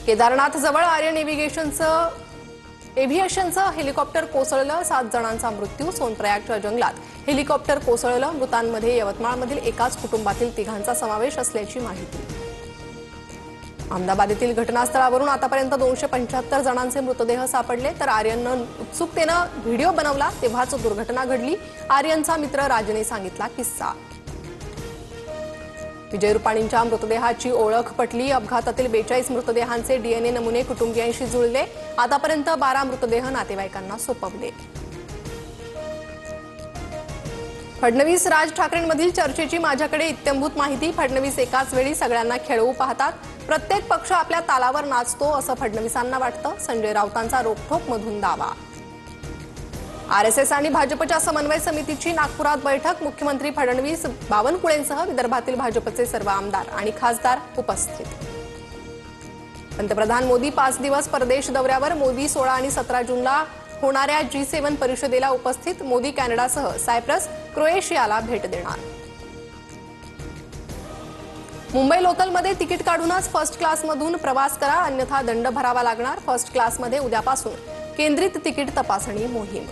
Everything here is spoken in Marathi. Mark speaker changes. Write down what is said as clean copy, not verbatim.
Speaker 1: केदारनाथ जवळ आर्यन एव्हिएशनचं हेलिकॉप्टर कोसळलं, 7 जणांचा मृत्यू. सोनप्रयागच्या जंगलात हेलिकॉप्टर कोसळलं. मृतांमध्ये यवतमाळमधील एकाच कुटुंबातील 3घांचा समावेश असल्याची माहिती. अहमदाबाद येथील घटनास्थळावरून आतापर्यंत 275 जणांचे मृतदेह सापडले. तर आर्यननं उत्सुकतेनं व्हिडिओ बनवला तेव्हाच दुर्घटना घडली. आर्यनचा मित्र राजने सांगितला किस्सा. विजय रुपाणींच्या मृतदेहाची ओळख पटली. अपघातातील 42 मृतदेहांचे डीएनए नमुने कुटुंबियांशी जुळले. आतापर्यंत 12 मृतदेह नातेवाईकांना सोपवले. फडणवीस राज ठाकरेंमधील चर्चेची माझ्याकडे इत्थंभूत माहिती. फडणवीस एकाच वेळी सगळ्यांना खेळवू पाहतात. प्रत्येक पक्ष आपल्या तालावर नाचतो असं फडणवीसांना वाटतं. संजय राऊतांचा रोखठोकमधून दावा. आरएसएस आणि भाजपच्या समन्वय समितीची नागपुरात बैठक. मुख्यमंत्री फडणवीस, बावनकुळेंसह विदर्भातील भाजपचे सर्व आमदार आणि खासदार उपस्थित. पंतप्रधान मोदी 5 दिवस परदेश दौऱ्यावर. मोदी 16 आणि 17 जूनला होणाऱ्या G7 परिषदेला उपस्थित. मोदी कॅनडासह सायप्रस, क्रोएशियाला भेट देणार. मुंबई लोकलमध्ये तिकीट काढूनच फर्स्ट क्लासमधून प्रवास करा, अन्यथा दंड भरावा लागणार. फर्स्ट क्लासमध्ये उद्यापासून केंद्रित तिकीट तपासणी मोहीम.